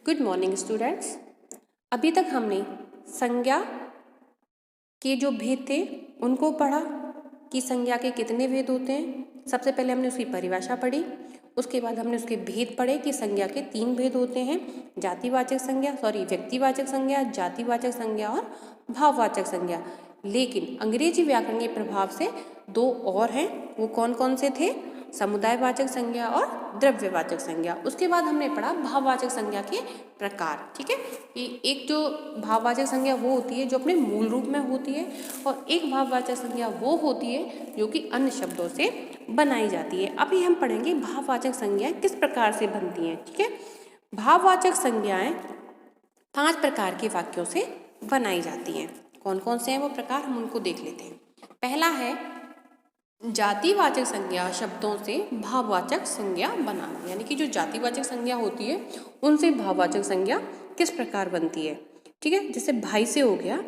Good morning students. अभी तक हमने संज्ञा के जो भेद थे उनको पढ़ा कि संज्ञा के कितने भेद होते हैं। सबसे पहले हमने उसकी परिभाषा पढ़ी, उसके बाद हमने उसके भेद पढ़े कि संज्ञा के 3 भेद होते हैं, व्यक्तिवाचक संज्ञा, जातिवाचक संज्ञा और भाववाचक संज्ञा। लेकिन अंग्रेजी व्याकरण के प्रभाव से 2 और हैं, वो कौन कौन से थे? समुदायवाचक संज्ञा और द्रव्यवाचक संज्ञा। उसके बाद हमने पढ़ा भाववाचक संज्ञा के प्रकार। ठीक है, कि एक जो भाववाचक संज्ञा वो होती है जो अपने मूल रूप में होती है, और एक भाववाचक संज्ञा वो होती है जो कि अन्य शब्दों से बनाई जाती है। अभी हम पढ़ेंगे भाववाचक संज्ञाएं किस प्रकार से बनती हैं। ठीक है, भाववाचक संज्ञाएं 5 प्रकार के वाक्यों से बनाई जाती हैं। कौन कौन से हैं वो प्रकार, हम उनको देख लेते हैं। पहला है जातिवाचक संज्ञा शब्दों से भाववाचक संज्ञा बनाना, यानी कि जो जातिवाचक संज्ञा होती है उनसे भाववाचक संज्ञा किस प्रकार बनती है। ठीक है, जैसे भाई से हो गया,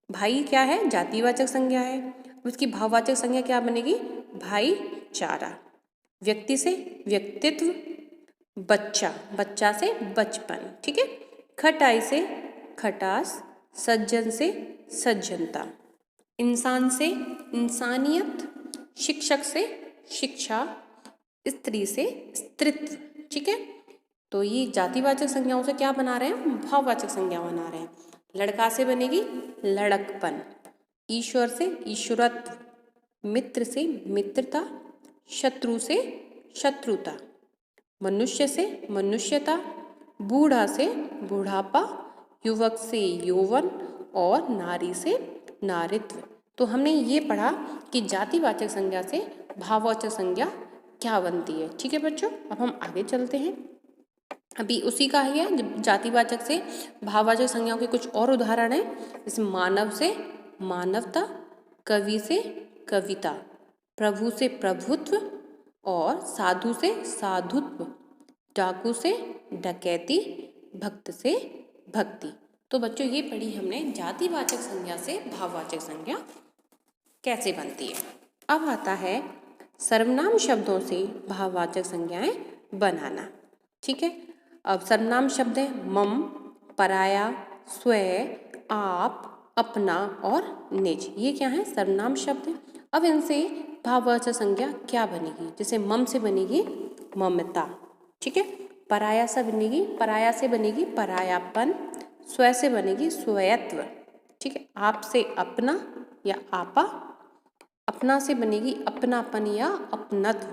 भाई क्या है? जातिवाचक संज्ञा है। उसकी भाववाचक संज्ञा क्या बनेगी? भाईचारा। व्यक्ति से व्यक्तित्व, बच्चा, बच्चा से बचपन। ठीक है, खटाई से खटास, सज्जन से सज्जनता, इंसान से इंसानियत, शिक्षक से शिक्षा, स्त्री से स्त्रीत्व। ठीक है, तो ये जातिवाचक संज्ञाओं से क्या बना रहे हैं? भाववाचक संज्ञा बना रहे हैं। लड़का से बनेगी लड़कपन, ईश्वर से ईश्वरत्व, मित्र से मित्रता, शत्रु से शत्रुता, मनुष्य से मनुष्यता, बूढ़ा से बुढ़ापा, युवक से यौवन और नारी से नारित्व। तो हमने ये पढ़ा कि जातिवाचक संज्ञा से भाववाचक संज्ञा क्या बनती है। ठीक है बच्चों, अब हम आगे चलते हैं। अभी उसी का ही है, जातिवाचक से भाववाचक संज्ञाओं के कुछ और उदाहरण हैं। जैसे मानव से मानवता, कवि से कविता, प्रभु से प्रभुत्व और साधु से साधुत्व, डाकू से डकैती, भक्त से भक्ति। तो बच्चों ये पढ़ी हमने जातिवाचक संज्ञा से भाववाचक संज्ञा कैसे बनती है। अब आता है सर्वनाम शब्दों से भाववाचक संज्ञाएं बनाना। ठीक है, अब सर्वनाम शब्द है मम, पराया, स्वयं, आप, अपना और निज। ये क्या है? सर्वनाम शब्द है। अब इनसे भाववाचक संज्ञा क्या बनेगी? जैसे मम से बनेगी ममता। ठीक है, पराया से बनेगी परायापन, स्व से बनेगी स्वयत्व। ठीक है, आप से अपना या आपा, अपना से बनेगी अपनापन या अपनत्व,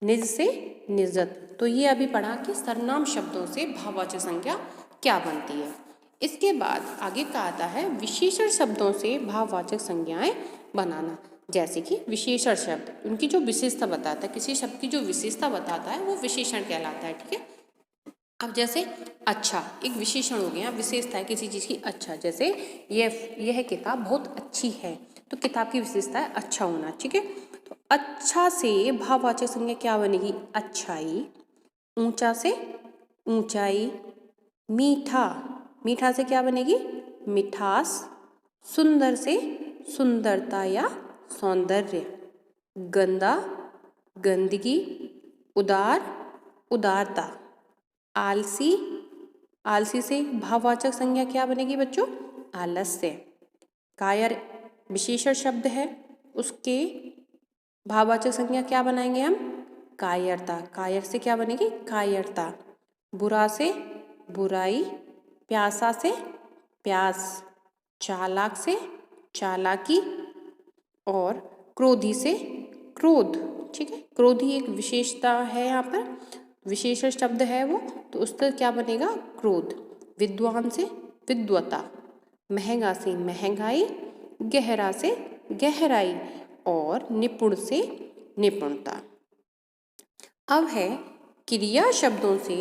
निज से निजत्व। तो ये अभी पढ़ा कि सर्वनाम शब्दों से भाववाचक संज्ञा क्या बनती है। इसके बाद आगे का आता है विशेषण शब्दों से भाववाचक संज्ञाएं बनाना। जैसे कि विशेषण शब्द उनकी जो विशेषता बताता है, किसी शब्द की जो विशेषता बताता है वो विशेषण कहलाता है। ठीक है, अब जैसे अच्छा एक विशेषण हो गया, विशेषता है किसी चीज़ की। अच्छा, जैसे यह किताब बहुत अच्छी है, तो किताब की विशेषता है अच्छा होना। ठीक है, तो अच्छा से भाववाचक संज्ञा क्या बनेगी? अच्छाई। ऊंचा से ऊंचाई, मीठा से क्या बनेगी? मिठास। सुंदर से सुंदरता या सौंदर्य, गंदा गंदगी, उदारता, आलसी से भाववाचक संज्ञा क्या बनेगी बच्चों? आलस्य। कायर विशेषण शब्द है, उसके भाववाचक संज्ञा क्या बनाएंगे हम? कायरता। कायर से क्या बनेगी? कायरता। बुरा से बुराई, प्यासा से प्यास, चालाक से चालाकी और क्रोधी से क्रोध। ठीक है, क्रोधी एक विशेषता है, यहाँ पर विशेषण शब्द है वो, तो उसका क्या बनेगा? क्रोध। विद्वान से विद्वता, महंगा से महंगाई, गहरा से गहराई और निपुण से निपुणता। अब है क्रिया शब्दों से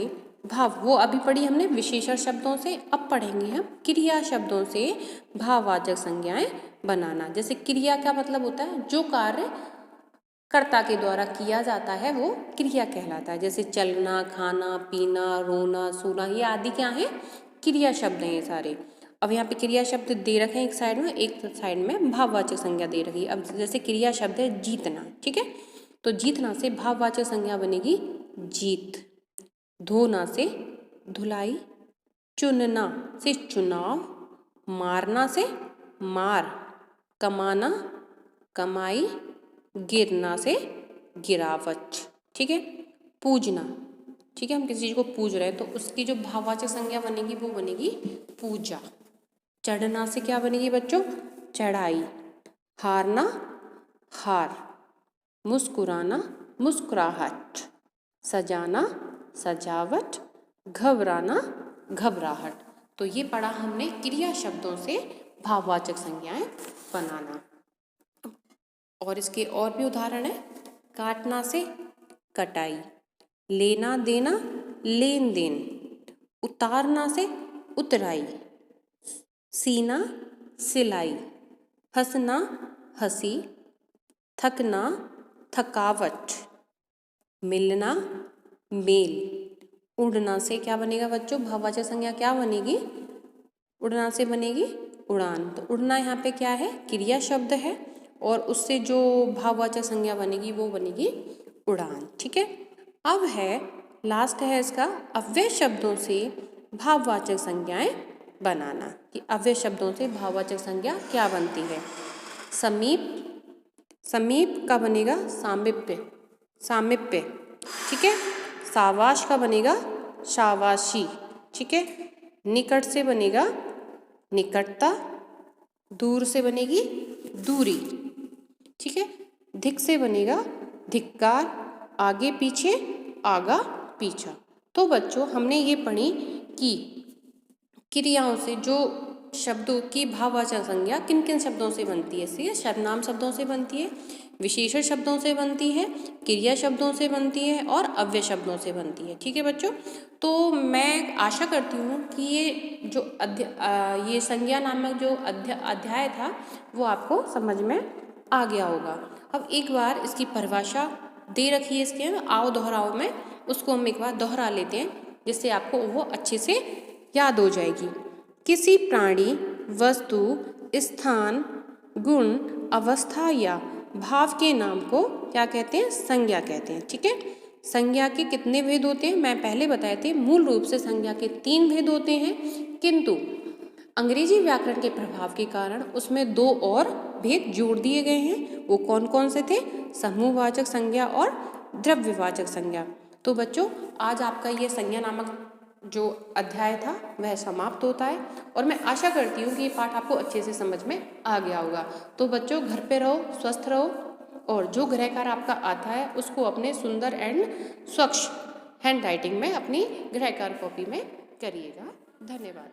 भाव, वो अभी पढ़ी हमने विशेषण शब्दों से, अब पढ़ेंगे हम क्रिया शब्दों से भाववाचक संज्ञाएं बनाना। जैसे क्रिया का मतलब होता है जो कार्य कर्ता के द्वारा किया जाता है वो क्रिया कहलाता है। जैसे चलना, खाना, पीना, रोना, सोना, ये आदि क्या है? क्रिया शब्द हैं ये सारे। अब यहाँ पे क्रिया शब्द दे रखे हैं एक साइड में, एक साइड में भाववाचक संज्ञा दे रखी है। अब जैसे क्रिया शब्द है जीतना। ठीक है, तो जीतना से भाववाचक संज्ञा बनेगी जीत। धोना से धुलाई, चुनना से चुनाव, मारना से मार, कमाना कमाई, गिरना से गिरावट। ठीक है, पूजना, ठीक है, हम किसी चीज़ को पूज रहे हैं तो उसकी जो भाववाचक संज्ञा बनेगी वो बनेगी पूजा। चढ़ना से क्या बनेगी बच्चों? चढ़ाई, हारना हार, मुस्कुराना मुस्कुराहट, सजाना सजावट, घबराना घबराहट। तो ये पढ़ा हमने क्रिया शब्दों से भाववाचक संज्ञाएं बनाना। और इसके और भी उदाहरण है। काटना से कटाई, लेना देना लेन देन, उतारना से उतराई, सीना सिलाई, हंसना हंसी, थकना थकावट, मिलना मेल। उड़ना से क्या बनेगा बच्चों? भाववाचक संज्ञा क्या बनेगी? उड़ना से बनेगी उड़ान। तो उड़ना यहाँ पे क्या है? क्रिया शब्द है और उससे जो भाववाचक संज्ञा बनेगी वो बनेगी उड़ान। ठीक है, अब है लास्ट है इसका अव्यय शब्दों से भाववाचक संज्ञाएं बनाना कि अव्यय शब्दों से भाववाचक संज्ञा क्या बनती है। समीप, समीप का बनेगा सामीप्य, सामीप्य। ठीक है, सावाश का बनेगा शाबाशी। ठीक है, निकट से बनेगा निकटता, दूर से बनेगी दूरी। ठीक है, धिक से बनेगा धिक्कार, आगे पीछे आगा पीछा। तो बच्चों हमने ये पढ़ी कि क्रियाओं से जो शब्दों की भाववाचक संज्ञा किन किन शब्दों से बनती है। इसलिए सर्वनाम शब्दों से बनती है, विशेषण शब्दों से बनती है, क्रिया शब्दों से बनती है और अव्यय शब्दों से बनती है। ठीक है बच्चों, तो मैं आशा करती हूँ कि ये जो ये संज्ञा नामक जो अध्याय था वो आपको समझ में आ गया होगा। अब एक बार इसकी परिभाषा दे रखी है इसके, आओ दोहराओ में उसको हम एक बार दोहरा लेते हैं जिससे आपको वो अच्छे से याद हो जाएगी। किसी प्राणी, वस्तु, स्थान, गुण, अवस्था या भाव के नाम को क्या कहते हैं? संज्ञा कहते हैं। ठीक है, संज्ञा के कितने भेद होते हैं मैं पहले बताए थे। मूल रूप से संज्ञा के 3 भेद होते हैं, किंतु अंग्रेजी व्याकरण के प्रभाव के कारण उसमें 2 और भेद जोड़ दिए गए हैं। वो कौन कौन से थे? समूहवाचक संज्ञा और द्रव्यवाचक संज्ञा। तो बच्चों आज आपका ये संज्ञा नामक जो अध्याय था वह समाप्त होता है और मैं आशा करती हूँ कि ये पाठ आपको अच्छे से समझ में आ गया होगा। तो बच्चों घर पे रहो, स्वस्थ रहो और जो गृह कार्य आपका आता है उसको अपने सुंदर एंड स्वच्छ हैंड राइटिंग में अपनी गृह कार्य कॉपी में करिएगा। धन्यवाद।